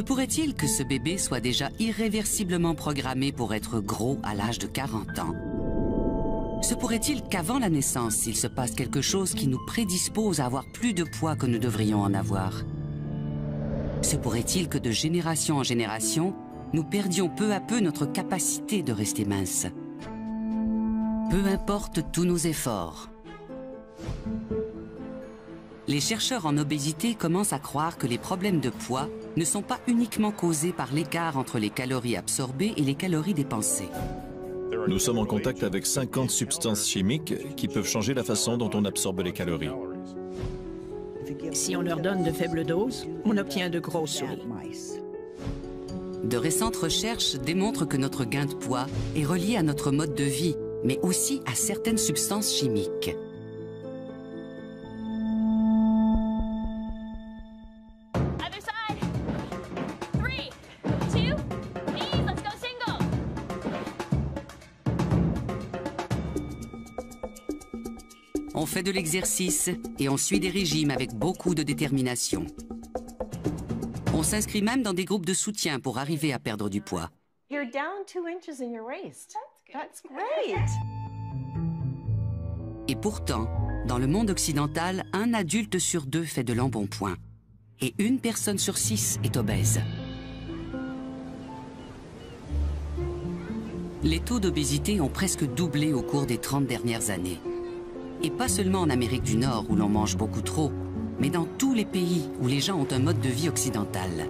pourrait-il que ce bébé soit déjà irréversiblement programmé pour être gros à l'âge de 40 ans? Se pourrait-il qu'avant la naissance, il se passe quelque chose qui nous prédispose à avoir plus de poids que nous devrions en avoir? Se pourrait-il que de génération en génération, nous perdions peu à peu notre capacité de rester minces? Peu importe tous nos efforts. Les chercheurs en obésité commencent à croire que les problèmes de poids ne sont pas uniquement causés par l'écart entre les calories absorbées et les calories dépensées. Nous sommes en contact avec 50 substances chimiques qui peuvent changer la façon dont on absorbe les calories. Si on leur donne de faibles doses, on obtient de grosses souris. De récentes recherches démontrent que notre gain de poids est relié à notre mode de vie, mais aussi à certaines substances chimiques. On fait de l'exercice et on suit des régimes avec beaucoup de détermination. On s'inscrit même dans des groupes de soutien pour arriver à perdre du poids. You're down 2 inches in your waist. That's great. Et pourtant, dans le monde occidental, 1 adulte sur 2 fait de l'embonpoint. Et 1 personne sur 6 est obèse. Les taux d'obésité ont presque doublé au cours des 30 dernières années. Et pas seulement en Amérique du Nord où l'on mange beaucoup trop, mais dans tous les pays où les gens ont un mode de vie occidental.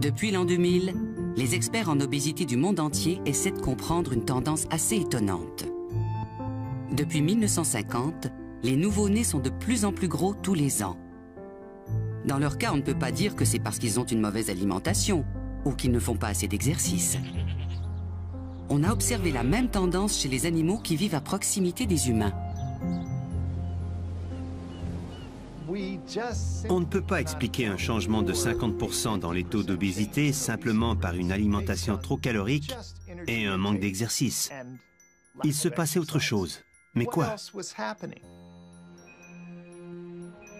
Depuis l'an 2000, les experts en obésité du monde entier essaient de comprendre une tendance assez étonnante. Depuis 1950, les nouveau-nés sont de plus en plus gros tous les ans. Dans leur cas, on ne peut pas dire que c'est parce qu'ils ont une mauvaise alimentation ou qu'ils ne font pas assez d'exercice. On a observé la même tendance chez les animaux qui vivent à proximité des humains. On ne peut pas expliquer un changement de 50% dans les taux d'obésité simplement par une alimentation trop calorique et un manque d'exercice. Il se passait autre chose. Mais quoi?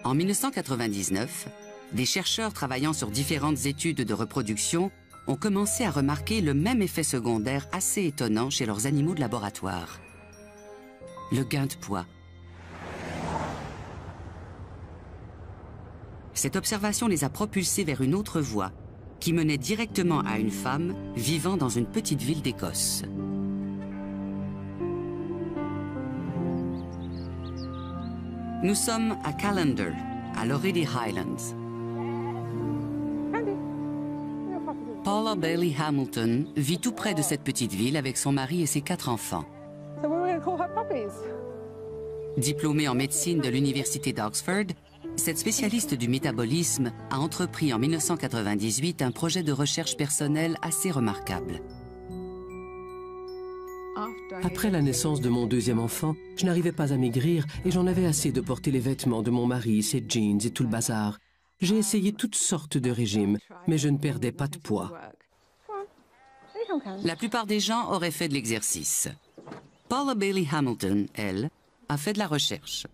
En 1999, des chercheurs travaillant sur différentes études de reproduction ont commencé à remarquer le même effet secondaire assez étonnant chez leurs animaux de laboratoire. Le gain de poids. Cette observation les a propulsés vers une autre voie, qui menait directement à une femme vivant dans une petite ville d'Écosse. Nous sommes à Callander, à l'orée des Highlands. Paula Bailey Hamilton vit tout près de cette petite ville avec son mari et ses 4 enfants. Diplômée en médecine de l'université d'Oxford, cette spécialiste du métabolisme a entrepris en 1998 un projet de recherche personnelle assez remarquable. Après la naissance de mon 2e enfant, je n'arrivais pas à maigrir et j'en avais assez de porter les vêtements de mon mari, ses jeans et tout le bazar. J'ai essayé toutes sortes de régimes, mais je ne perdais pas de poids. La plupart des gens auraient fait de l'exercice. Paula Bailey Hamilton, elle, a fait de la recherche.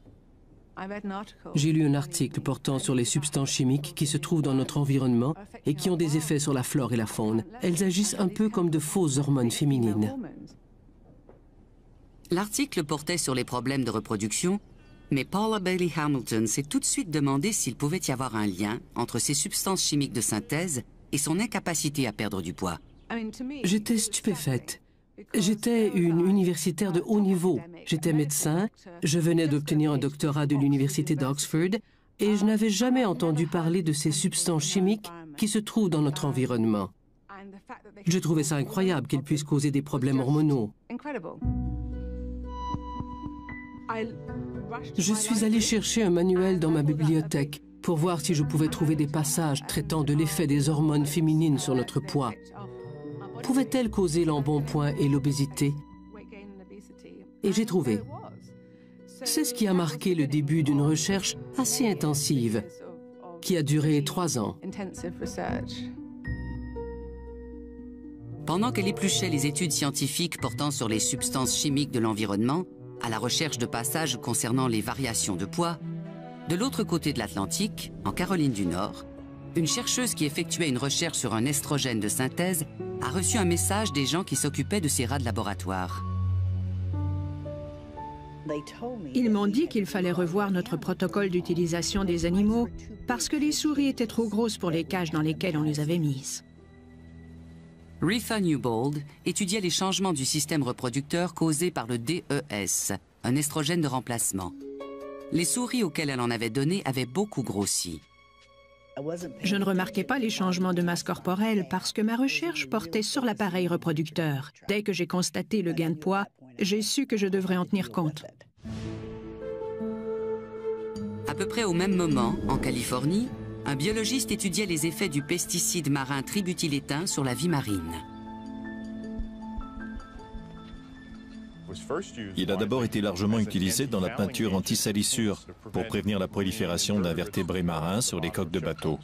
J'ai lu un article portant sur les substances chimiques qui se trouvent dans notre environnement et qui ont des effets sur la flore et la faune. Elles agissent un peu comme de fausses hormones féminines. L'article portait sur les problèmes de reproduction, mais Paula Bailey Hamilton s'est tout de suite demandé s'il pouvait y avoir un lien entre ces substances chimiques de synthèse et son incapacité à perdre du poids. J'étais stupéfaite. J'étais une universitaire de haut niveau. J'étais médecin, je venais d'obtenir un doctorat de l'université d'Oxford et je n'avais jamais entendu parler de ces substances chimiques qui se trouvent dans notre environnement. Je trouvais ça incroyable qu'elles puissent causer des problèmes hormonaux. Je suis allée chercher un manuel dans ma bibliothèque pour voir si je pouvais trouver des passages traitant de l'effet des hormones féminines sur notre poids. Pouvait-elle causer l'embonpoint et l'obésité? Et j'ai trouvé. C'est ce qui a marqué le début d'une recherche assez intensive, qui a duré 3 ans. Pendant qu'elle épluchait les études scientifiques portant sur les substances chimiques de l'environnement, à la recherche de passages concernant les variations de poids, De l'autre côté de l'Atlantique, en Caroline du Nord, une chercheuse qui effectuait une recherche sur un estrogène de synthèse a reçu un message des gens qui s'occupaient de ces rats de laboratoire. Ils m'ont dit qu'il fallait revoir notre protocole d'utilisation des animaux parce que les souris étaient trop grosses pour les cages dans lesquelles on les avait mises. Retha Newbold étudiait les changements du système reproducteur causés par le DES, un estrogène de remplacement. Les souris auxquelles elle en avait donné avaient beaucoup grossi. Je ne remarquais pas les changements de masse corporelle parce que ma recherche portait sur l'appareil reproducteur. Dès que j'ai constaté le gain de poids, j'ai su que je devrais en tenir compte. À peu près au même moment, en Californie, un biologiste étudiait les effets du pesticide marin tributhylétain sur la vie marine. Il a d'abord été largement utilisé dans la peinture anti-salissure pour prévenir la prolifération d'invertébrés marins sur les coques de bateaux.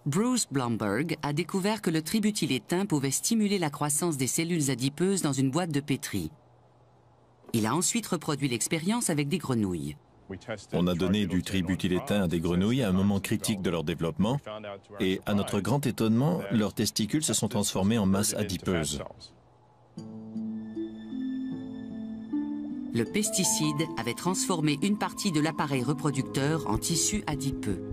Bruce Blomberg a découvert que le tributhylétain pouvait stimuler la croissance des cellules adipeuses dans une boîte de pétri. Il a ensuite reproduit l'expérience avec des grenouilles. On a donné du tributhylétain à des grenouilles à un moment critique de leur développement et, à notre grand étonnement, leurs testicules se sont transformés en masse adipeuse. Le pesticide avait transformé une partie de l'appareil reproducteur en tissu adipeux.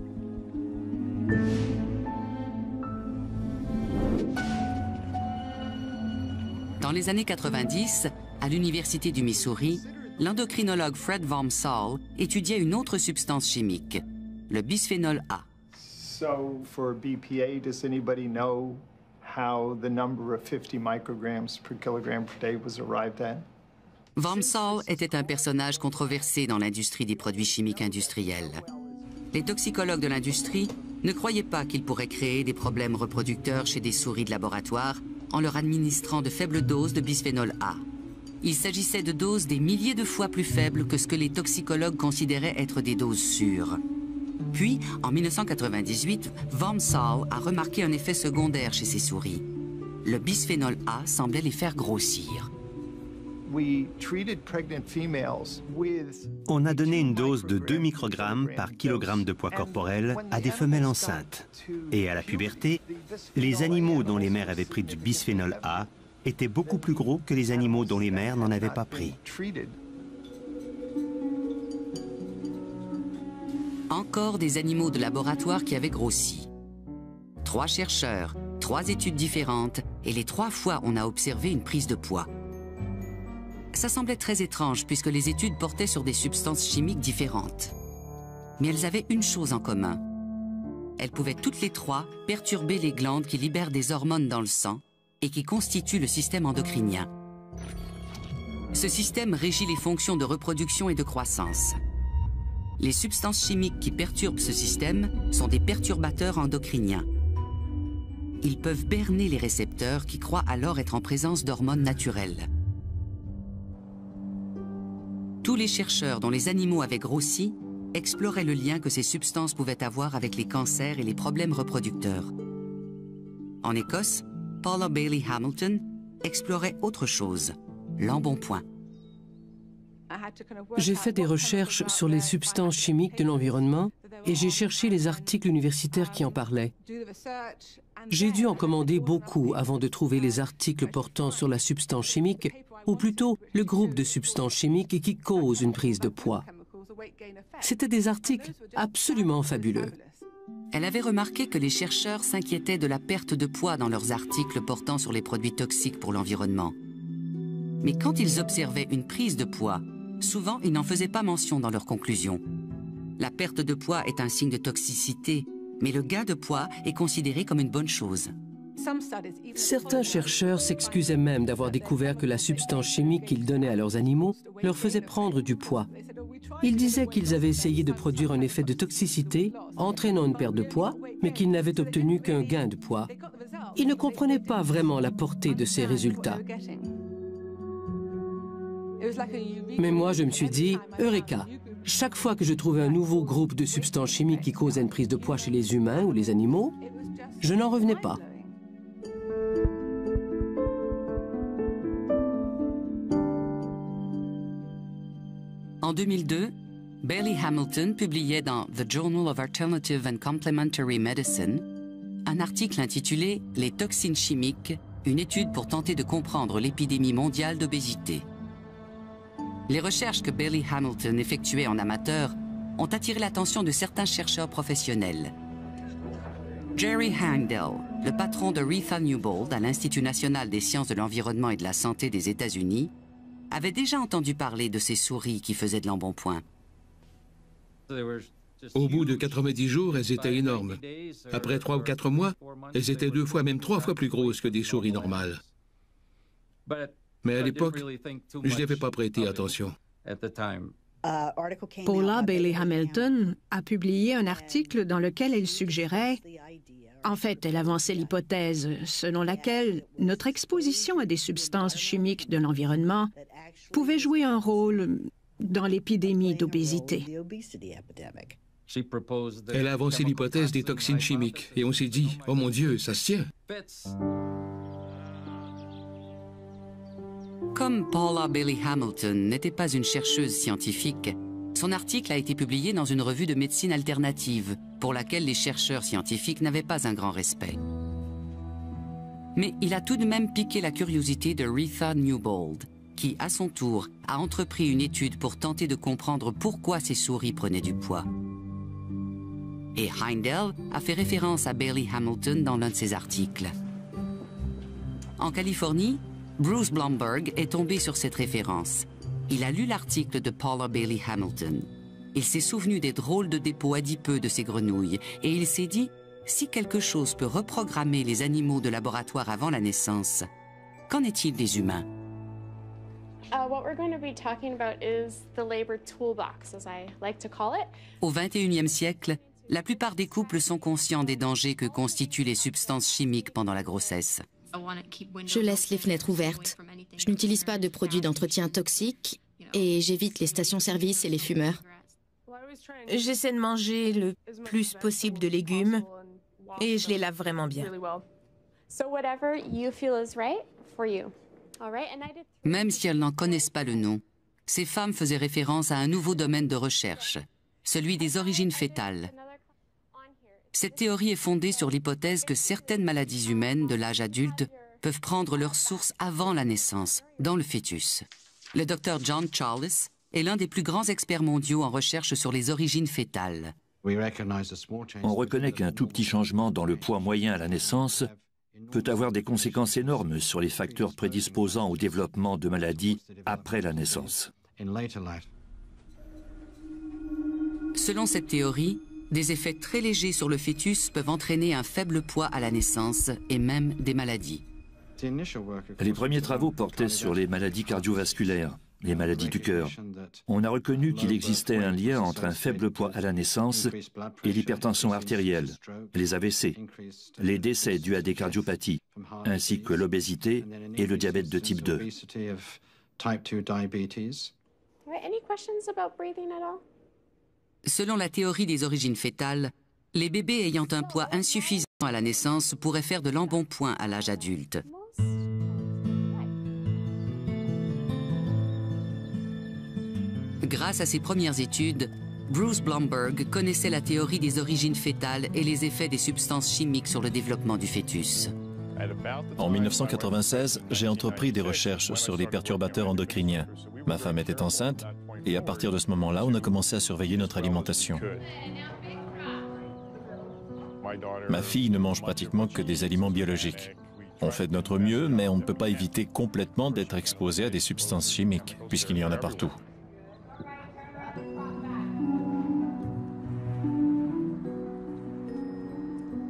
Dans les années 90, à l'Université du Missouri, l'endocrinologue Fred Wormsall étudiait une autre substance chimique, le bisphénol A. So for BPA, does anybody know how the number of 50 micrograms per kilogram per day was arrived at? Wormsall était un personnage controversé dans l'industrie des produits chimiques industriels. Les toxicologues de l'industrie ne croyaient pas qu'ils pourraient créer des problèmes reproducteurs chez des souris de laboratoire en leur administrant de faibles doses de bisphénol A. Il s'agissait de doses des milliers de fois plus faibles que ce que les toxicologues considéraient être des doses sûres. Puis, en 1998, Wormsall a remarqué un effet secondaire chez ces souris. Le bisphénol A semblait les faire grossir. On a donné une dose de 2 microgrammes par kilogramme de poids corporel à des femelles enceintes. Et à la puberté, les animaux dont les mères avaient pris du bisphénol A étaient beaucoup plus gros que les animaux dont les mères n'en avaient pas pris. Encore des animaux de laboratoire qui avaient grossi. 3 chercheurs, 3 études différentes, et les 3 fois on a observé une prise de poids. Ça semblait très étrange puisque les études portaient sur des substances chimiques différentes. Mais elles avaient une chose en commun. Elles pouvaient toutes les 3 perturber les glandes qui libèrent des hormones dans le sang et qui constituent le système endocrinien. Ce système régit les fonctions de reproduction et de croissance. Les substances chimiques qui perturbent ce système sont des perturbateurs endocriniens. Ils peuvent berner les récepteurs qui croient alors être en présence d'hormones naturelles. Tous les chercheurs dont les animaux avaient grossi exploraient le lien que ces substances pouvaient avoir avec les cancers et les problèmes reproducteurs. En Écosse, Paula Bailey Hamilton explorait autre chose, l'embonpoint. J'ai fait des recherches sur les substances chimiques de l'environnement et j'ai cherché les articles universitaires qui en parlaient. J'ai dû en commander beaucoup avant de trouver les articles portant sur la substance chimique, ou plutôt le groupe de substances chimiques qui causent une prise de poids. C'étaient des articles absolument fabuleux. Elle avait remarqué que les chercheurs s'inquiétaient de la perte de poids dans leurs articles portant sur les produits toxiques pour l'environnement. Mais quand ils observaient une prise de poids, souvent ils n'en faisaient pas mention dans leurs conclusions. La perte de poids est un signe de toxicité, mais le gain de poids est considéré comme une bonne chose. Certains chercheurs s'excusaient même d'avoir découvert que la substance chimique qu'ils donnaient à leurs animaux leur faisait prendre du poids. Ils disaient qu'ils avaient essayé de produire un effet de toxicité entraînant une perte de poids, mais qu'ils n'avaient obtenu qu'un gain de poids. Ils ne comprenaient pas vraiment la portée de ces résultats. Mais moi, je me suis dit, Eureka! Chaque fois que je trouvais un nouveau groupe de substances chimiques qui causait une prise de poids chez les humains ou les animaux, je n'en revenais pas. En 2002, Bailey Hamilton publiait dans The Journal of Alternative and Complementary Medicine un article intitulé « Les toxines chimiques, une étude pour tenter de comprendre l'épidémie mondiale d'obésité ». Les recherches que Bailey Hamilton effectuait en amateur ont attiré l'attention de certains chercheurs professionnels. Jerry Handel, le patron de Retha Newbold à l'Institut national des sciences de l'environnement et de la santé des États-Unis, avait déjà entendu parler de ces souris qui faisaient de l'embonpoint. Au bout de 90 jours, elles étaient énormes. Après 3 ou 4 mois, elles étaient 2 fois, même 3 fois plus grosses que des souris normales. Mais à l'époque, je n'y avais pas prêté attention. Paula Bailey Hamilton a publié un article dans lequel elle suggérait, en fait, elle avançait l'hypothèse selon laquelle notre exposition à des substances chimiques de l'environnement pouvait jouer un rôle dans l'épidémie d'obésité. Elle a avancé l'hypothèse des toxines chimiques et on s'est dit, oh mon Dieu, ça se tient. Comme Paula Bailey Hamilton n'était pas une chercheuse scientifique, son article a été publié dans une revue de médecine alternative, pour laquelle les chercheurs scientifiques n'avaient pas un grand respect. Mais il a tout de même piqué la curiosité de Retha Newbold, qui, à son tour, a entrepris une étude pour tenter de comprendre pourquoi ces souris prenaient du poids. Et Heindel a fait référence à Bailey Hamilton dans l'un de ses articles. En Californie, Bruce Blomberg est tombé sur cette référence. Il a lu l'article de Paula Bailey Hamilton. Il s'est souvenu des drôles de dépôts adipeux de ces grenouilles et il s'est dit, si quelque chose peut reprogrammer les animaux de laboratoire avant la naissance, qu'en est-il des humains? Au XXIe siècle, la plupart des couples sont conscients des dangers que constituent les substances chimiques pendant la grossesse. Je laisse les fenêtres ouvertes. Je n'utilise pas de produits d'entretien toxiques et j'évite les stations-service et les fumeurs. J'essaie de manger le plus possible de légumes et je les lave vraiment bien. Même si elles n'en connaissent pas le nom, ces femmes faisaient référence à un nouveau domaine de recherche, celui des origines fétales. Cette théorie est fondée sur l'hypothèse que certaines maladies humaines de l'âge adulte peuvent prendre leur source avant la naissance, dans le fœtus. Le docteur John Charles est l'un des plus grands experts mondiaux en recherche sur les origines fétales. On reconnaît qu'un tout petit changement dans le poids moyen à la naissance peut avoir des conséquences énormes sur les facteurs prédisposant au développement de maladies après la naissance. Selon cette théorie, des effets très légers sur le fœtus peuvent entraîner un faible poids à la naissance et même des maladies. Les premiers travaux portaient sur les maladies cardiovasculaires, les maladies du cœur. On a reconnu qu'il existait un lien entre un faible poids à la naissance et l'hypertension artérielle, les AVC, les décès dus à des cardiopathies, ainsi que l'obésité et le diabète de type 2. Selon la théorie des origines fétales, les bébés ayant un poids insuffisant à la naissance pourraient faire de l'embonpoint à l'âge adulte. Grâce à ses premières études, Bruce Blomberg connaissait la théorie des origines fétales et les effets des substances chimiques sur le développement du fœtus. En 1996, j'ai entrepris des recherches sur les perturbateurs endocriniens. Ma femme était enceinte et à partir de ce moment-là, on a commencé à surveiller notre alimentation. Ma fille ne mange pratiquement que des aliments biologiques. On fait de notre mieux, mais on ne peut pas éviter complètement d'être exposé à des substances chimiques, puisqu'il y en a partout.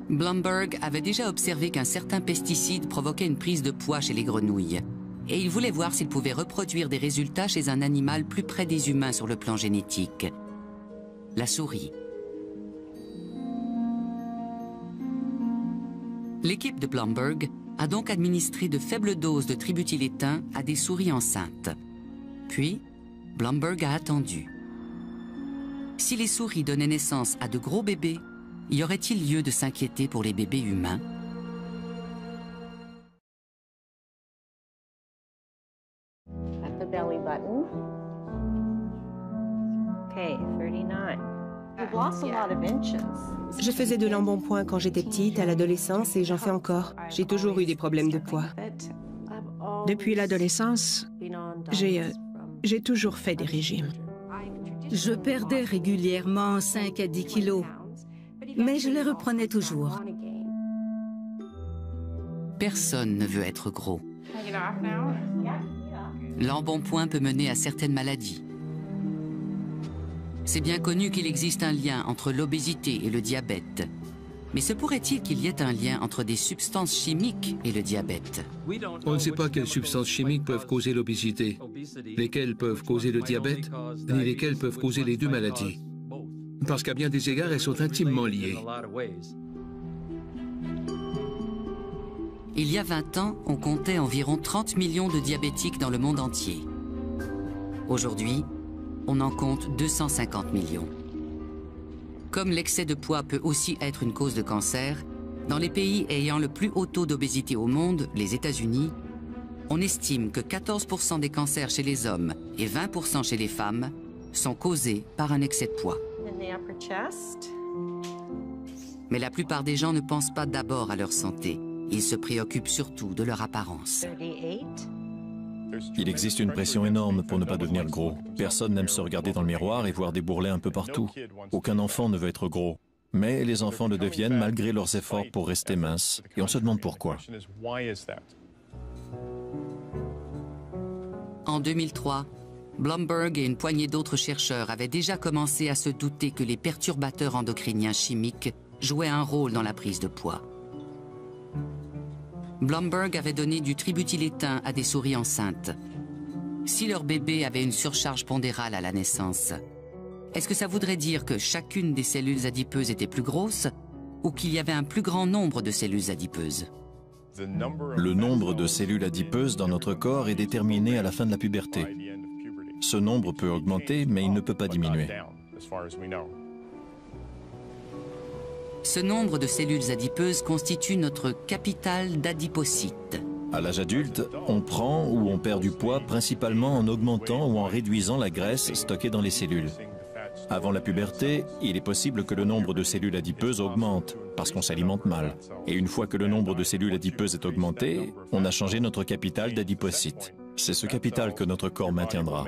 Blomberg avait déjà observé qu'un certain pesticide provoquait une prise de poids chez les grenouilles. Et il voulait voir s'il pouvait reproduire des résultats chez un animal plus près des humains sur le plan génétique. La souris. L'équipe de Blomberg a donc administré de faibles doses de tributylétain à des souris enceintes. Puis, Blomberg a attendu. Si les souris donnaient naissance à de gros bébés, y aurait-il lieu de s'inquiéter pour les bébés humains? Je faisais de l'embonpoint quand j'étais petite, à l'adolescence, et j'en fais encore. J'ai toujours eu des problèmes de poids. Depuis l'adolescence, j'ai toujours fait des régimes. Je perdais régulièrement 5 à 10 kilos, mais je les reprenais toujours. Personne ne veut être gros. L'embonpoint peut mener à certaines maladies. C'est bien connu qu'il existe un lien entre l'obésité et le diabète. Mais se pourrait-il qu'il y ait un lien entre des substances chimiques et le diabète? On ne sait pas quelles substances chimiques peuvent causer l'obésité, lesquelles peuvent causer le diabète, ni lesquelles peuvent causer les deux maladies. Parce qu'à bien des égards, elles sont intimement liées. Il y a 20 ans, on comptait environ 30 millions de diabétiques dans le monde entier. Aujourd'hui, on en compte 250 millions. Comme l'excès de poids peut aussi être une cause de cancer, dans les pays ayant le plus haut taux d'obésité au monde, les États-Unis, on estime que 14% des cancers chez les hommes et 20% chez les femmes sont causés par un excès de poids. Mais la plupart des gens ne pensent pas d'abord à leur santé. Ils se préoccupent surtout de leur apparence. Il existe une pression énorme pour ne pas devenir gros. Personne n'aime se regarder dans le miroir et voir des bourrelets un peu partout. Aucun enfant ne veut être gros. Mais les enfants le deviennent malgré leurs efforts pour rester minces. Et on se demande pourquoi. En 2003, Blumberg et une poignée d'autres chercheurs avaient déjà commencé à se douter que les perturbateurs endocriniens chimiques jouaient un rôle dans la prise de poids. Blumberg avait donné du tributylétain à des souris enceintes. Si leur bébé avait une surcharge pondérale à la naissance, est-ce que ça voudrait dire que chacune des cellules adipeuses était plus grosse ou qu'il y avait un plus grand nombre de cellules adipeuses? Le nombre de cellules adipeuses dans notre corps est déterminé à la fin de la puberté. Ce nombre peut augmenter, mais il ne peut pas diminuer. Ce nombre de cellules adipeuses constitue notre capital d'adipocytes. À l'âge adulte, on prend ou on perd du poids principalement en augmentant ou en réduisant la graisse stockée dans les cellules. Avant la puberté, il est possible que le nombre de cellules adipeuses augmente parce qu'on s'alimente mal. Et une fois que le nombre de cellules adipeuses est augmenté, on a changé notre capital d'adipocytes. C'est ce capital que notre corps maintiendra.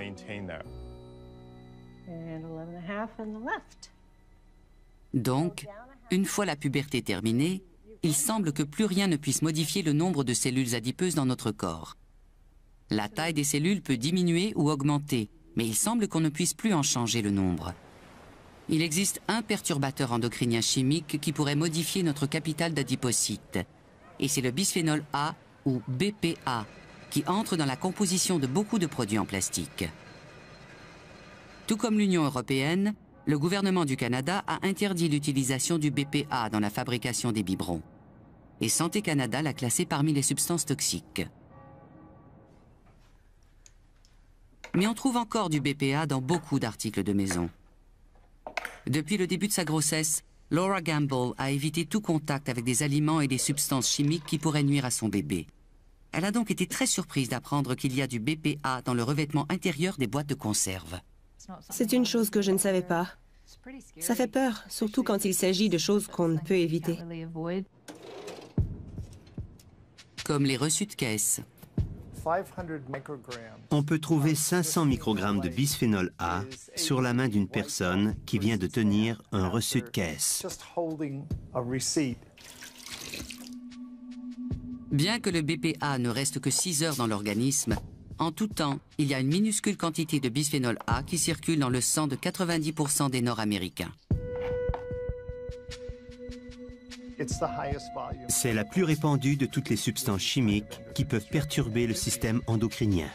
Donc, une fois la puberté terminée, il semble que plus rien ne puisse modifier le nombre de cellules adipeuses dans notre corps. La taille des cellules peut diminuer ou augmenter, mais il semble qu'on ne puisse plus en changer le nombre. Il existe un perturbateur endocrinien chimique qui pourrait modifier notre capital d'adipocytes, et c'est le bisphénol A, ou BPA, qui entre dans la composition de beaucoup de produits en plastique. Tout comme l'Union européenne, le gouvernement du Canada a interdit l'utilisation du BPA dans la fabrication des biberons. Et Santé Canada l'a classé parmi les substances toxiques. Mais on trouve encore du BPA dans beaucoup d'articles de maison. Depuis le début de sa grossesse, Laura Gamble a évité tout contact avec des aliments et des substances chimiques qui pourraient nuire à son bébé. Elle a donc été très surprise d'apprendre qu'il y a du BPA dans le revêtement intérieur des boîtes de conserve. C'est une chose que je ne savais pas. Ça fait peur, surtout quand il s'agit de choses qu'on ne peut éviter. Comme les reçus de caisse. On peut trouver 500 microgrammes de bisphénol A sur la main d'une personne qui vient de tenir un reçu de caisse. Bien que le BPA ne reste que 6 heures dans l'organisme, en tout temps, il y a une minuscule quantité de bisphénol A qui circule dans le sang de 90% des Nord-Américains. C'est la plus répandue de toutes les substances chimiques qui peuvent perturber le système endocrinien.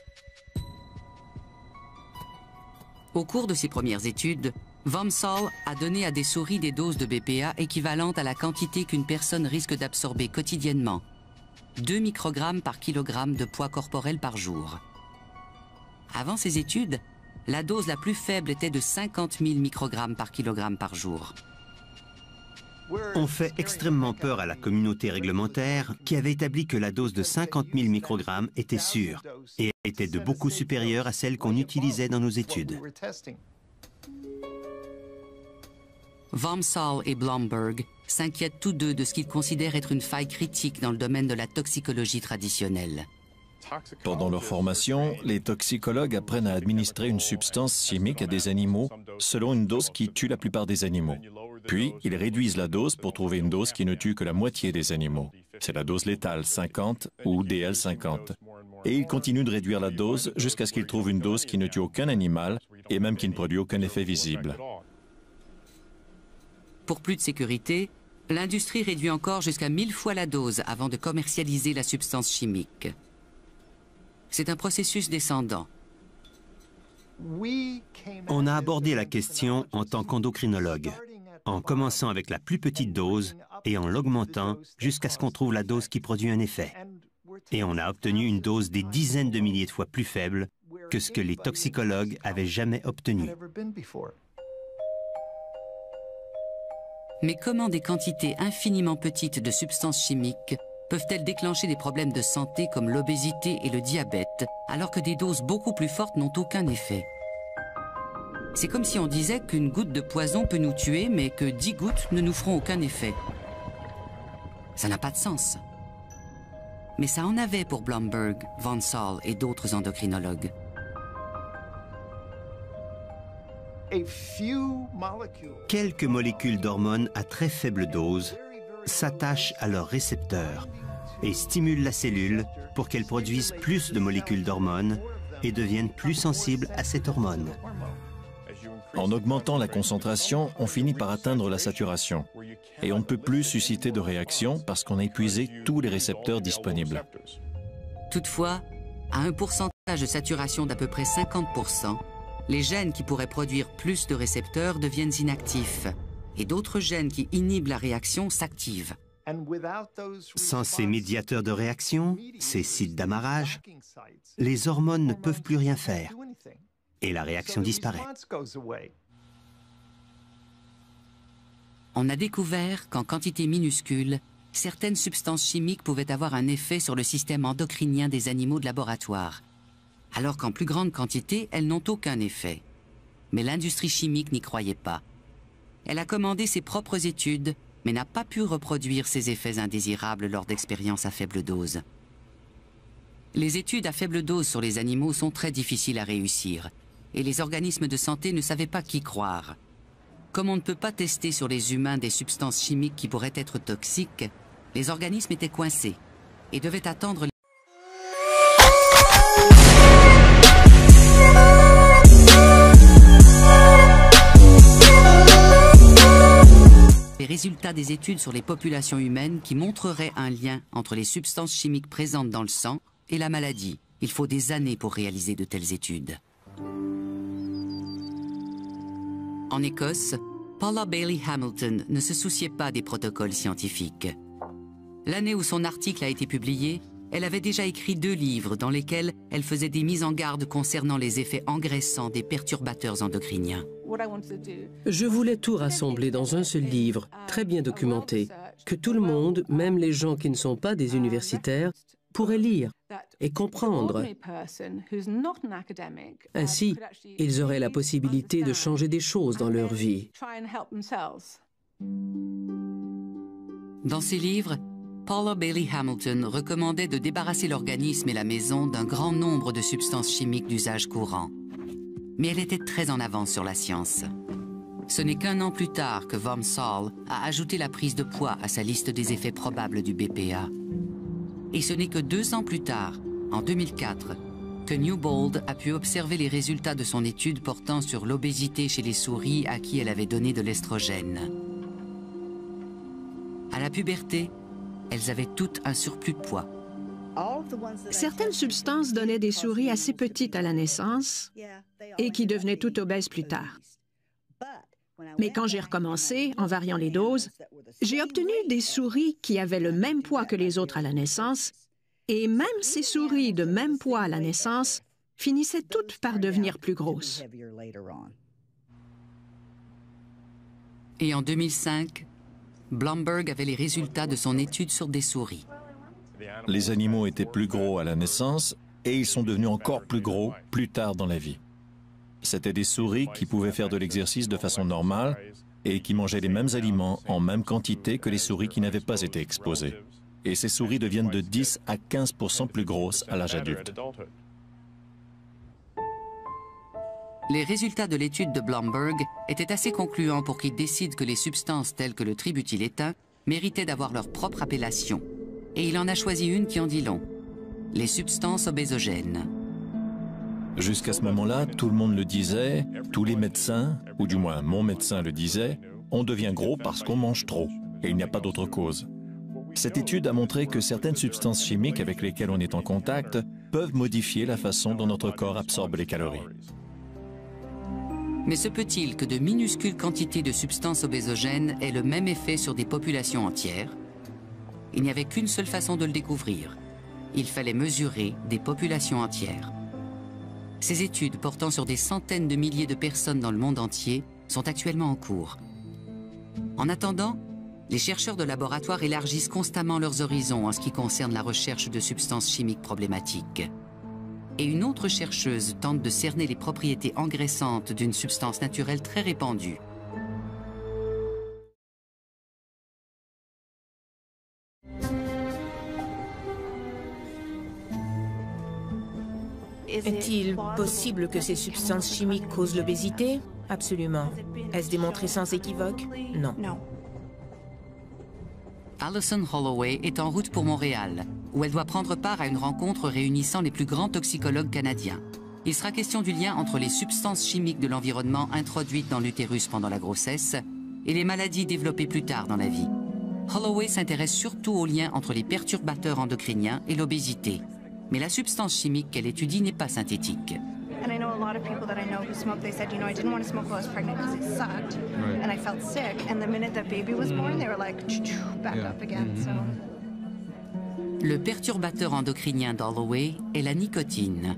Au cours de ses premières études, Vomsal a donné à des souris des doses de BPA équivalentes à la quantité qu'une personne risque d'absorber quotidiennement, 2 microgrammes par kilogramme de poids corporel par jour. Avant ces études, la dose la plus faible était de 50 000 microgrammes par kilogramme par jour. On fait extrêmement peur à la communauté réglementaire qui avait établi que la dose de 50 000 microgrammes était sûre et était de beaucoup supérieure à celle qu'on utilisait dans nos études. Wormsall et Blomberg s'inquiètent tous deux de ce qu'ils considèrent être une faille critique dans le domaine de la toxicologie traditionnelle. Pendant leur formation, les toxicologues apprennent à administrer une substance chimique à des animaux selon une dose qui tue la plupart des animaux. Puis, ils réduisent la dose pour trouver une dose qui ne tue que la moitié des animaux. C'est la dose létale 50 ou DL50. Et ils continuent de réduire la dose jusqu'à ce qu'ils trouvent une dose qui ne tue aucun animal et même qui ne produit aucun effet visible. Pour plus de sécurité, l'industrie réduit encore jusqu'à 1000 fois la dose avant de commercialiser la substance chimique. C'est un processus descendant. On a abordé la question en tant qu'endocrinologue, en commençant avec la plus petite dose et en l'augmentant jusqu'à ce qu'on trouve la dose qui produit un effet. Et on a obtenu une dose des dizaines de milliers de fois plus faible que ce que les toxicologues avaient jamais obtenu. Mais comment des quantités infiniment petites de substances chimiques peuvent-elles déclencher des problèmes de santé comme l'obésité et le diabète, alors que des doses beaucoup plus fortes n'ont aucun effet? C'est comme si on disait qu'une goutte de poison peut nous tuer, mais que 10 gouttes ne nous feront aucun effet. Ça n'a pas de sens. Mais ça en avait pour Blomberg, Wormsall et d'autres endocrinologues. Quelques molécules d'hormones à très faible dose s'attachent à leurs récepteurs et stimulent la cellule pour qu'elle produise plus de molécules d'hormones et devienne plus sensible à cette hormone. En augmentant la concentration, on finit par atteindre la saturation. Et on ne peut plus susciter de réaction parce qu'on a épuisé tous les récepteurs disponibles. Toutefois, à un pourcentage de saturation d'à peu près 50%, les gènes qui pourraient produire plus de récepteurs deviennent inactifs et d'autres gènes qui inhibent la réaction s'activent. Sans ces médiateurs de réaction, ces sites d'amarrage, les hormones ne peuvent plus rien faire et la réaction disparaît. On a découvert qu'en quantité minuscule, certaines substances chimiques pouvaient avoir un effet sur le système endocrinien des animaux de laboratoire, alors qu'en plus grande quantité, elles n'ont aucun effet. Mais l'industrie chimique n'y croyait pas. Elle a commandé ses propres études, mais n'a pas pu reproduire ces effets indésirables lors d'expériences à faible dose. Les études à faible dose sur les animaux sont très difficiles à réussir, et les organismes de santé ne savaient pas qui croire. Comme on ne peut pas tester sur les humains des substances chimiques qui pourraient être toxiques, les organismes étaient coincés et devaient attendre les résultats des études sur les populations humaines qui montreraient un lien entre les substances chimiques présentes dans le sang et la maladie. Il faut des années pour réaliser de telles études. En Écosse, Paula Bailey Hamilton ne se souciait pas des protocoles scientifiques. L'année où son article a été publié, elle avait déjà écrit 2 livres dans lesquels elle faisait des mises en garde concernant les effets engraissants des perturbateurs endocriniens. Je voulais tout rassembler dans un seul livre, très bien documenté, que tout le monde, même les gens qui ne sont pas des universitaires, pourraient lire et comprendre. Ainsi, ils auraient la possibilité de changer des choses dans leur vie. Dans ses livres, Paula Bailey Hamilton recommandait de débarrasser l'organisme et la maison d'un grand nombre de substances chimiques d'usage courant. Mais elle était très en avance sur la science. Ce n'est qu'un an plus tard que Wormsall a ajouté la prise de poids à sa liste des effets probables du BPA. Et ce n'est que 2 ans plus tard, en 2004, que Newbold a pu observer les résultats de son étude portant sur l'obésité chez les souris à qui elle avait donné de l'estrogène. À la puberté, elles avaient toutes un surplus de poids. Certaines substances donnaient des souris assez petites à la naissance et qui devenaient toutes obèses plus tard. Mais quand j'ai recommencé, en variant les doses, j'ai obtenu des souris qui avaient le même poids que les autres à la naissance, et même ces souris de même poids à la naissance finissaient toutes par devenir plus grosses. Et en 2005, Blomberg avait les résultats de son étude sur des souris. Les animaux étaient plus gros à la naissance et ils sont devenus encore plus gros plus tard dans la vie. C'étaient des souris qui pouvaient faire de l'exercice de façon normale et qui mangeaient les mêmes aliments en même quantité que les souris qui n'avaient pas été exposées. Et ces souris deviennent de 10 à 15% plus grosses à l'âge adulte. Les résultats de l'étude de Blomberg étaient assez concluants pour qu'il décide que les substances telles que le tributylétain méritaient d'avoir leur propre appellation. Et il en a choisi une qui en dit long. Les substances obésogènes. Jusqu'à ce moment-là, tout le monde le disait, tous les médecins, ou du moins mon médecin le disait, on devient gros parce qu'on mange trop, et il n'y a pas d'autre cause. Cette étude a montré que certaines substances chimiques avec lesquelles on est en contact peuvent modifier la façon dont notre corps absorbe les calories. Mais se peut-il que de minuscules quantités de substances obésogènes aient le même effet sur des populations entières? Il n'y avait qu'une seule façon de le découvrir. Il fallait mesurer des populations entières. Ces études portant sur des centaines de milliers de personnes dans le monde entier sont actuellement en cours. En attendant, les chercheurs de laboratoire élargissent constamment leurs horizons en ce qui concerne la recherche de substances chimiques problématiques. Et une autre chercheuse tente de cerner les propriétés engraissantes d'une substance naturelle très répandue. Est-il possible que ces substances chimiques causent l'obésité? Absolument. Est-ce démontré sans équivoque? Non. Alison Holloway est en route pour Montréal, où elle doit prendre part à une rencontre réunissant les plus grands toxicologues canadiens. Il sera question du lien entre les substances chimiques de l'environnement introduites dans l'utérus pendant la grossesse et les maladies développées plus tard dans la vie. Holloway s'intéresse surtout au lien entre les perturbateurs endocriniens et l'obésité. Mais la substance chimique qu'elle étudie n'est pas synthétique. And I know a lot of people that I know who smoke, they said, you know, I didn't want to smoke while I was pregnant because it sucked. Right. And I felt sick. And the minute that baby was born, they were like, back up again. So. Le perturbateur endocrinien d'Holloway est la nicotine.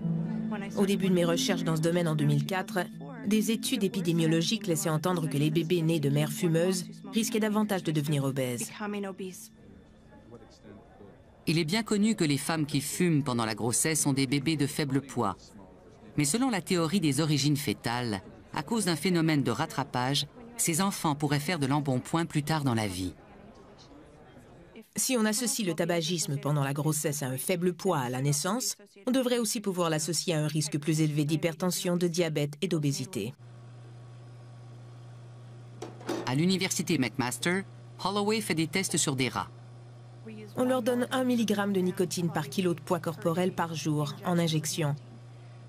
Au début de mes recherches dans ce domaine en 2004, des études épidémiologiques laissaient entendre que les bébés nés de mères fumeuses risquaient davantage de devenir obèses. Il est bien connu que les femmes qui fument pendant la grossesse ont des bébés de faible poids. Mais selon la théorie des origines fétales, à cause d'un phénomène de rattrapage, ces enfants pourraient faire de l'embonpoint plus tard dans la vie. Si on associe le tabagisme pendant la grossesse à un faible poids à la naissance, on devrait aussi pouvoir l'associer à un risque plus élevé d'hypertension, de diabète et d'obésité. À l'université McMaster, Holloway fait des tests sur des rats. On leur donne 1 mg de nicotine par kilo de poids corporel par jour en injection,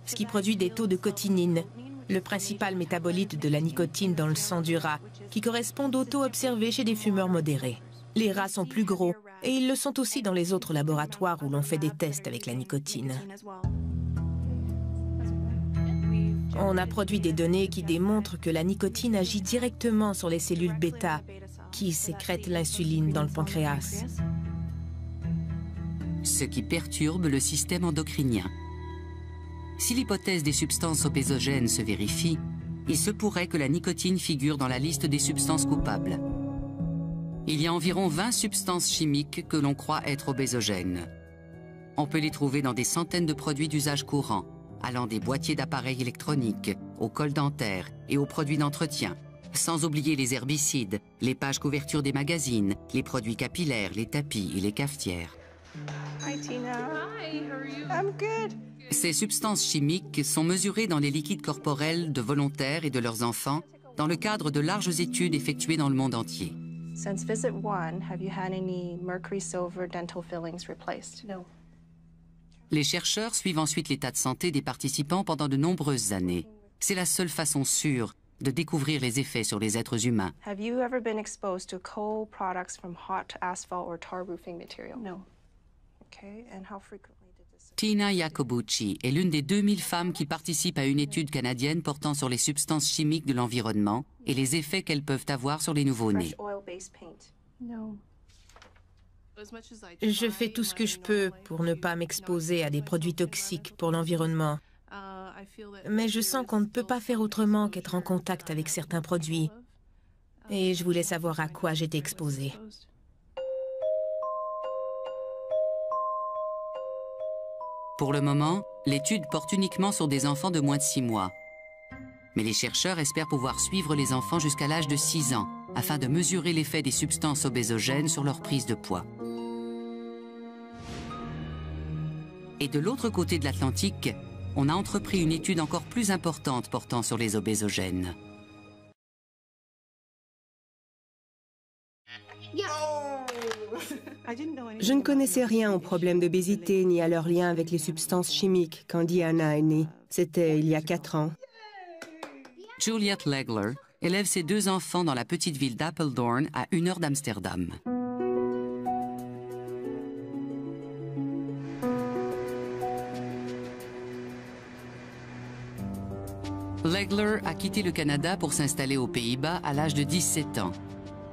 ce qui produit des taux de cotinine, le principal métabolite de la nicotine dans le sang du rat, qui correspondent aux taux observés chez des fumeurs modérés. Les rats sont plus gros, et ils le sont aussi dans les autres laboratoires où l'on fait des tests avec la nicotine. On a produit des données qui démontrent que la nicotine agit directement sur les cellules bêta, qui sécrètent l'insuline dans le pancréas. Ce qui perturbe le système endocrinien. Si l'hypothèse des substances obésogènes se vérifie, il se pourrait que la nicotine figure dans la liste des substances coupables. Il y a environ 20 substances chimiques que l'on croit être obésogènes. On peut les trouver dans des centaines de produits d'usage courant, allant des boîtiers d'appareils électroniques, aux cols dentaires et aux produits d'entretien, sans oublier les herbicides, les pages couvertures des magazines, les produits capillaires, les tapis et les cafetières. Hi, Tina. Hi, how are you? I'm good. Ces substances chimiques sont mesurées dans les liquides corporels de volontaires et de leurs enfants dans le cadre de larges études effectuées dans le monde entier. Since visit 1, have you had any mercury silver dental fillings replaced? No. Les chercheurs suivent ensuite l'état de santé des participants pendant de nombreuses années. C'est la seule façon sûre de découvrir les effets sur les êtres humains. Have you ever been exposed to coal products from hot asphalt or tar roofing material? No. Okay, and how frequently? Tina Iacobucci est l'une des 2000 femmes qui participent à une étude canadienne portant sur les substances chimiques de l'environnement et les effets qu'elles peuvent avoir sur les nouveau-nés. Je fais tout ce que je peux pour ne pas m'exposer à des produits toxiques pour l'environnement. Mais je sens qu'on ne peut pas faire autrement qu'être en contact avec certains produits. Et je voulais savoir à quoi j'étais exposée. Pour le moment, l'étude porte uniquement sur des enfants de moins de 6 mois. Mais les chercheurs espèrent pouvoir suivre les enfants jusqu'à l'âge de 6 ans, afin de mesurer l'effet des substances obésogènes sur leur prise de poids. Et de l'autre côté de l'Atlantique, on a entrepris une étude encore plus importante portant sur les obésogènes. Je ne connaissais rien aux problèmes d'obésité ni à leur lien avec les substances chimiques quand Diana est née. C'était il y a 4 ans. Juliette Legler élève ses 2 enfants dans la petite ville d'Apeldoorn à 1 heure d'Amsterdam. Legler a quitté le Canada pour s'installer aux Pays-Bas à l'âge de 17 ans.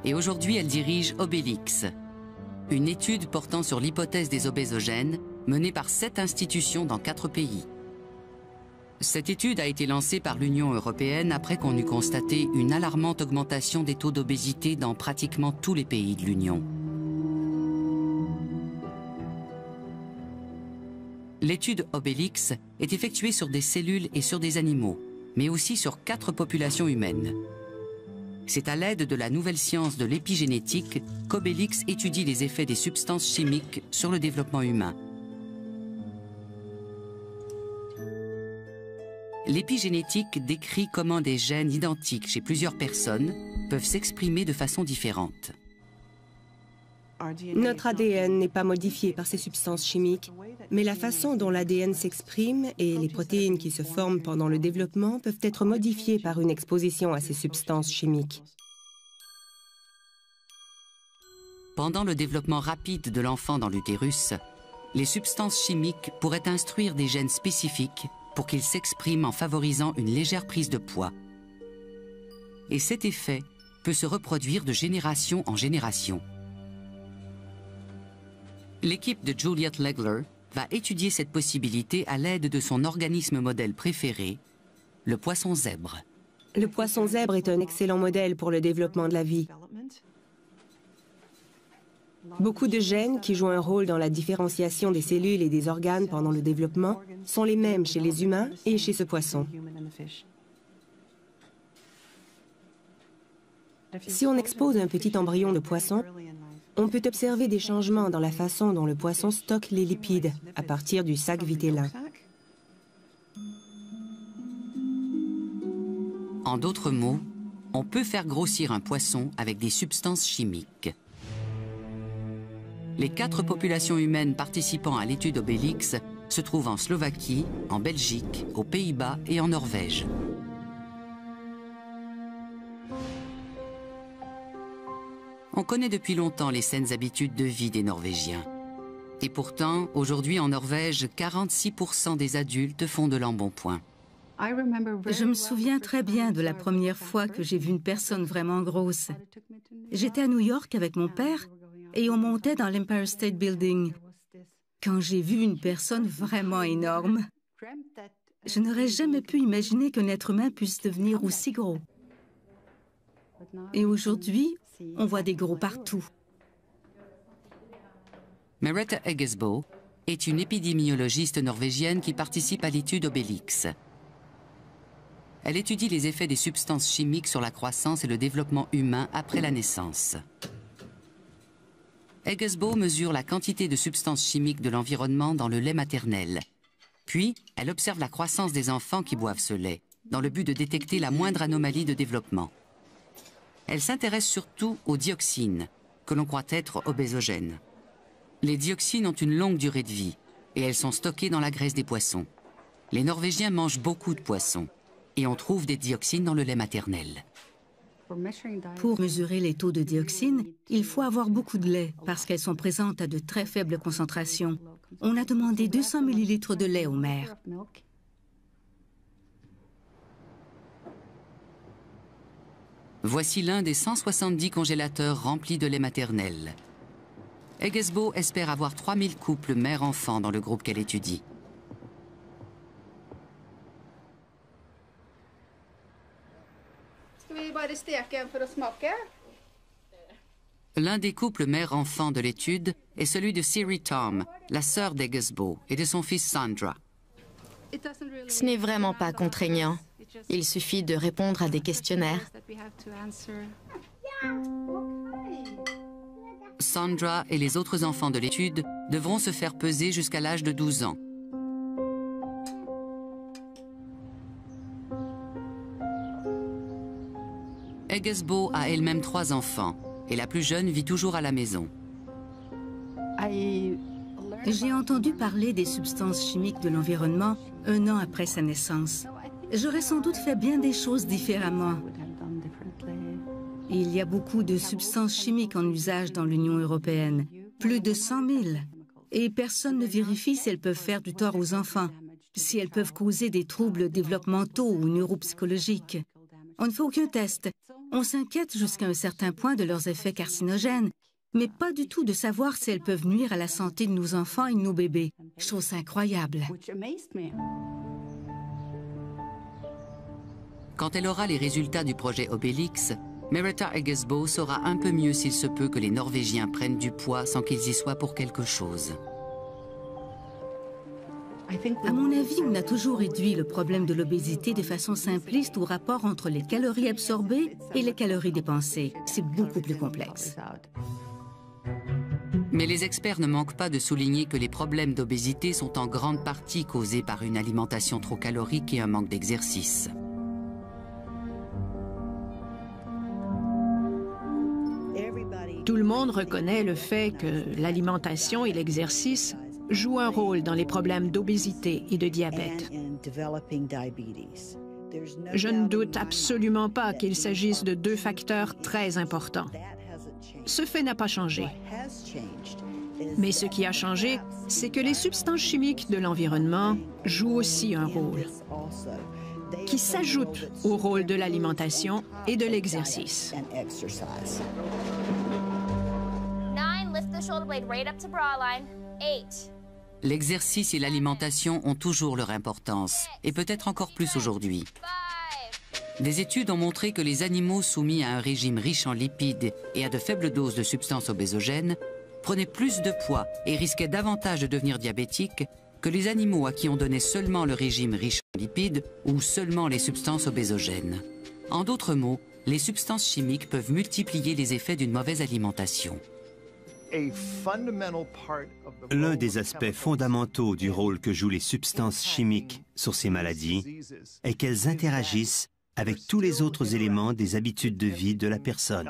Et aujourd'hui, elle dirige Obélix, une étude portant sur l'hypothèse des obésogènes menée par 7 institutions dans 4 pays. Cette étude a été lancée par l'Union européenne après qu'on eut constaté une alarmante augmentation des taux d'obésité dans pratiquement tous les pays de l'Union. L'étude Obélix est effectuée sur des cellules et sur des animaux, mais aussi sur 4 populations humaines. C'est à l'aide de la nouvelle science de l'épigénétique qu'Obélix étudie les effets des substances chimiques sur le développement humain. L'épigénétique décrit comment des gènes identiques chez plusieurs personnes peuvent s'exprimer de façon différente. Notre ADN n'est pas modifié par ces substances chimiques, mais la façon dont l'ADN s'exprime et les protéines qui se forment pendant le développement peuvent être modifiées par une exposition à ces substances chimiques. Pendant le développement rapide de l'enfant dans l'utérus, les substances chimiques pourraient instruire des gènes spécifiques pour qu'ils s'expriment en favorisant une légère prise de poids. Et cet effet peut se reproduire de génération en génération. L'équipe de Juliette Legler va étudier cette possibilité à l'aide de son organisme modèle préféré, le poisson zèbre. Le poisson zèbre est un excellent modèle pour le développement de la vie. Beaucoup de gènes qui jouent un rôle dans la différenciation des cellules et des organes pendant le développement sont les mêmes chez les humains et chez ce poisson. Si on expose un petit embryon de poisson, on peut observer des changements dans la façon dont le poisson stocke les lipides à partir du sac vitellin. En d'autres mots, on peut faire grossir un poisson avec des substances chimiques. Les 4 populations humaines participant à l'étude Obélix se trouvent en Slovaquie, en Belgique, aux Pays-Bas et en Norvège. On connaît depuis longtemps les saines habitudes de vie des Norvégiens. Et pourtant, aujourd'hui en Norvège, 46% des adultes font de l'embonpoint. Je me souviens très bien de la première fois que j'ai vu une personne vraiment grosse. J'étais à New York avec mon père et on montait dans l'Empire State Building. Quand j'ai vu une personne vraiment énorme, je n'aurais jamais pu imaginer qu'un être humain puisse devenir aussi gros. Et aujourd'hui, on voit des gros partout. Merete Eggesbo est une épidémiologiste norvégienne qui participe à l'étude Obélix. Elle étudie les effets des substances chimiques sur la croissance et le développement humain après la naissance. Eggesbo mesure la quantité de substances chimiques de l'environnement dans le lait maternel. Puis, elle observe la croissance des enfants qui boivent ce lait, dans le but de détecter la moindre anomalie de développement. Elle s'intéresse surtout aux dioxines, que l'on croit être obésogènes. Les dioxines ont une longue durée de vie, et elles sont stockées dans la graisse des poissons. Les Norvégiens mangent beaucoup de poissons, et on trouve des dioxines dans le lait maternel. Pour mesurer les taux de dioxines, il faut avoir beaucoup de lait parce qu'elles sont présentes à de très faibles concentrations. On a demandé 200 ml de lait aux mères. Voici l'un des 170 congélateurs remplis de lait maternel. Eggesbo espère avoir 3000 couples mère-enfant dans le groupe qu'elle étudie. L'un des couples mère-enfant de l'étude est celui de Siri Tom, la sœur d'Eggesbo, et de son fils Sandra. Ce n'est vraiment pas contraignant. Il suffit de répondre à des questionnaires. Sandra et les autres enfants de l'étude devront se faire peser jusqu'à l'âge de 12 ans. Eggesbo a elle-même 3 enfants et la plus jeune vit toujours à la maison. J'ai entendu parler des substances chimiques de l'environnement 1 an après sa naissance. J'aurais sans doute fait bien des choses différemment. Il y a beaucoup de substances chimiques en usage dans l'Union européenne, plus de 100 000. Et personne ne vérifie si elles peuvent faire du tort aux enfants, si elles peuvent causer des troubles développementaux ou neuropsychologiques. On ne fait aucun test. On s'inquiète jusqu'à un certain point de leurs effets carcinogènes, mais pas du tout de savoir si elles peuvent nuire à la santé de nos enfants et de nos bébés. Je trouve ça incroyable. Quand elle aura les résultats du projet Obélix, Merita Eggesbo saura un peu mieux s'il se peut que les Norvégiens prennent du poids sans qu'ils y soient pour quelque chose. À mon avis, on a toujours réduit le problème de l'obésité de façon simpliste au rapport entre les calories absorbées et les calories dépensées. C'est beaucoup plus complexe. Mais les experts ne manquent pas de souligner que les problèmes d'obésité sont en grande partie causés par une alimentation trop calorique et un manque d'exercice. Tout le monde reconnaît le fait que l'alimentation et l'exercice jouent un rôle dans les problèmes d'obésité et de diabète. Je ne doute absolument pas qu'il s'agisse de 2 facteurs très importants. Ce fait n'a pas changé. Mais ce qui a changé, c'est que les substances chimiques de l'environnement jouent aussi un rôle, qui s'ajoute au rôle de l'alimentation et de l'exercice. L'exercice et l'alimentation ont toujours leur importance, et peut-être encore plus aujourd'hui. Des études ont montré que les animaux soumis à un régime riche en lipides et à de faibles doses de substances obésogènes prenaient plus de poids et risquaient davantage de devenir diabétiques que les animaux à qui on donnait seulement le régime riche en lipides ou seulement les substances obésogènes. En d'autres mots, les substances chimiques peuvent multiplier les effets d'une mauvaise alimentation. L'un des aspects fondamentaux du rôle que jouent les substances chimiques sur ces maladies est qu'elles interagissent avec tous les autres éléments des habitudes de vie de la personne.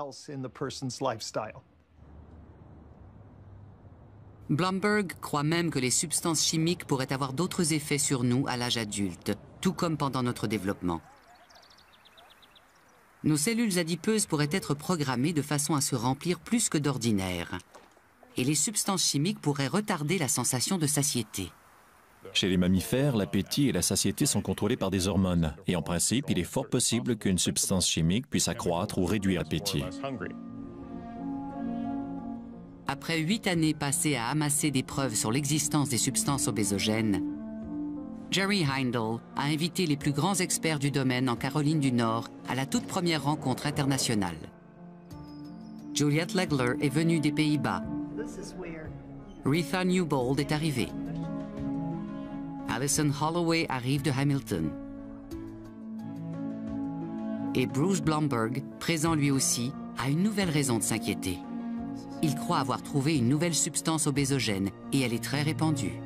Blomberg croit même que les substances chimiques pourraient avoir d'autres effets sur nous à l'âge adulte, tout comme pendant notre développement. Nos cellules adipeuses pourraient être programmées de façon à se remplir plus que d'ordinaire. Et les substances chimiques pourraient retarder la sensation de satiété. Chez les mammifères, l'appétit et la satiété sont contrôlés par des hormones. Et en principe, il est fort possible qu'une substance chimique puisse accroître ou réduire l'appétit. Après 8 années passées à amasser des preuves sur l'existence des substances obésogènes, Jerry Heindel a invité les plus grands experts du domaine en Caroline du Nord à la toute première rencontre internationale. Juliette Legler est venue des Pays-Bas. Retha Newbold est arrivée. Alison Holloway arrive de Hamilton. Et Bruce Blomberg, présent lui aussi, a une nouvelle raison de s'inquiéter. Il croit avoir trouvé une nouvelle substance obésogène et elle est très répandue.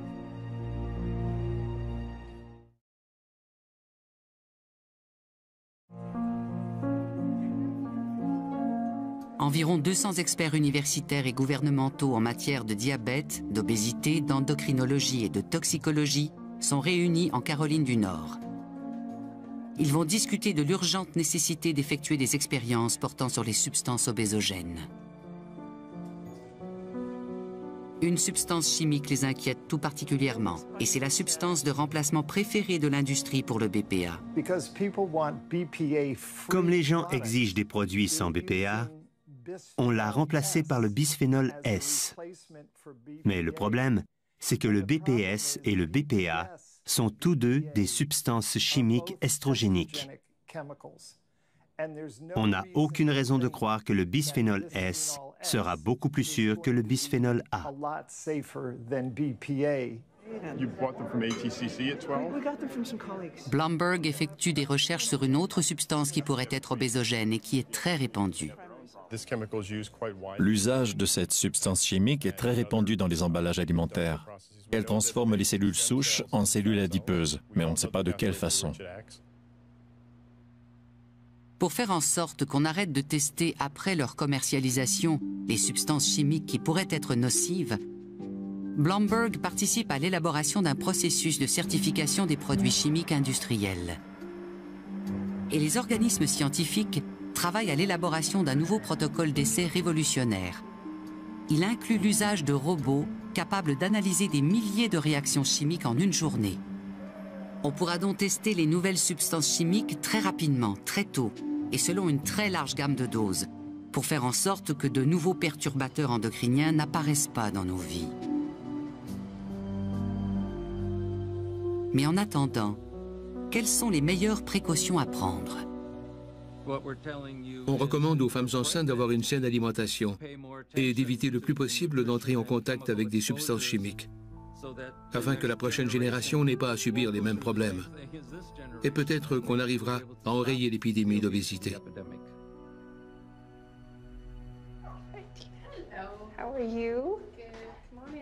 Environ 200 experts universitaires et gouvernementaux en matière de diabète, d'obésité, d'endocrinologie et de toxicologie sont réunis en Caroline du Nord. Ils vont discuter de l'urgente nécessité d'effectuer des expériences portant sur les substances obésogènes. Une substance chimique les inquiète tout particulièrement, et c'est la substance de remplacement préférée de l'industrie pour le BPA. Comme les gens exigent des produits sans BPA, on l'a remplacé par le bisphénol S. Mais le problème, c'est que le BPS et le BPA sont tous deux des substances chimiques estrogéniques. On n'a aucune raison de croire que le bisphénol S sera beaucoup plus sûr que le bisphénol A. Blomberg effectue des recherches sur une autre substance qui pourrait être obésogène et qui est très répandue. L'usage de cette substance chimique est très répandu dans les emballages alimentaires. Elle transforme les cellules souches en cellules adipeuses, mais on ne sait pas de quelle façon. Pour faire en sorte qu'on arrête de tester après leur commercialisation les substances chimiques qui pourraient être nocives, Blomberg participe à l'élaboration d'un processus de certification des produits chimiques industriels. Et les organismes scientifiques travaillent à l'élaboration d'un nouveau protocole d'essai révolutionnaire. Il inclut l'usage de robots capables d'analyser des milliers de réactions chimiques en une journée. On pourra donc tester les nouvelles substances chimiques très rapidement, très tôt, et selon une très large gamme de doses, pour faire en sorte que de nouveaux perturbateurs endocriniens n'apparaissent pas dans nos vies. Mais en attendant, quelles sont les meilleures précautions à prendre? On recommande aux femmes enceintes d'avoir une saine alimentation et d'éviter le plus possible d'entrer en contact avec des substances chimiques, afin que la prochaine génération n'ait pas à subir les mêmes problèmes. Et peut-être qu'on arrivera à enrayer l'épidémie d'obésité.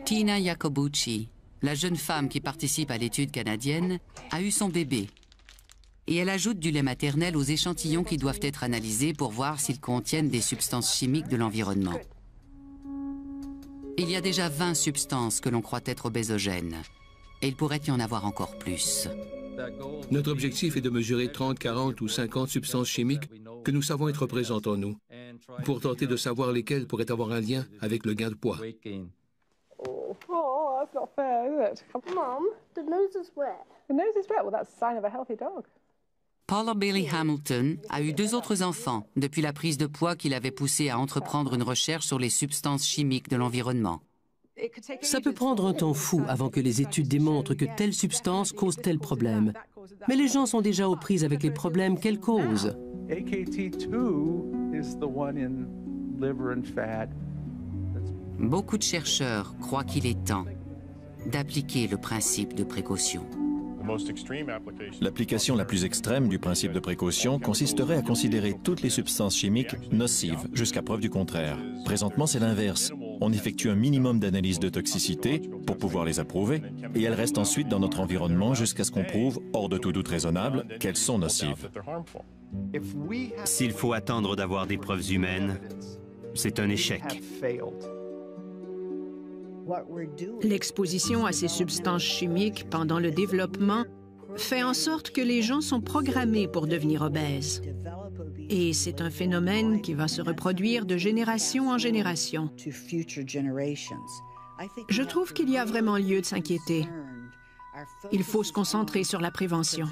Tina Iacobucci, la jeune femme qui participe à l'étude canadienne, a eu son bébé. Et elle ajoute du lait maternel aux échantillons qui doivent être analysés pour voir s'ils contiennent des substances chimiques de l'environnement. Il y a déjà 20 substances que l'on croit être obésogènes. Et il pourrait y en avoir encore plus. Notre objectif est de mesurer 30, 40 ou 50 substances chimiques que nous savons être présentes en nous, pour tenter de savoir lesquelles pourraient avoir un lien avec le gain de poids. Oh, that's not fair, is it? Mom, the nose is wet. The nose is wet? Well, that's a sign of a healthy dog. Paula Bailey Hamilton a eu 2 autres enfants depuis la prise de poids qui l'avait poussée à entreprendre une recherche sur les substances chimiques de l'environnement. Ça peut prendre un temps fou avant que les études démontrent que telle substance cause tel problème. Mais les gens sont déjà aux prises avec les problèmes qu'elle cause. Beaucoup de chercheurs croient qu'il est temps d'appliquer le principe de précaution. L'application la plus extrême du principe de précaution consisterait à considérer toutes les substances chimiques nocives, jusqu'à preuve du contraire. Présentement, c'est l'inverse. On effectue un minimum d'analyse de toxicité pour pouvoir les approuver, et elles restent ensuite dans notre environnement jusqu'à ce qu'on prouve, hors de tout doute raisonnable, qu'elles sont nocives. S'il faut attendre d'avoir des preuves humaines, c'est un échec. L'exposition à ces substances chimiques pendant le développement fait en sorte que les gens sont programmés pour devenir obèses. Et c'est un phénomène qui va se reproduire de génération en génération. Je trouve qu'il y a vraiment lieu de s'inquiéter. Il faut se concentrer sur la prévention.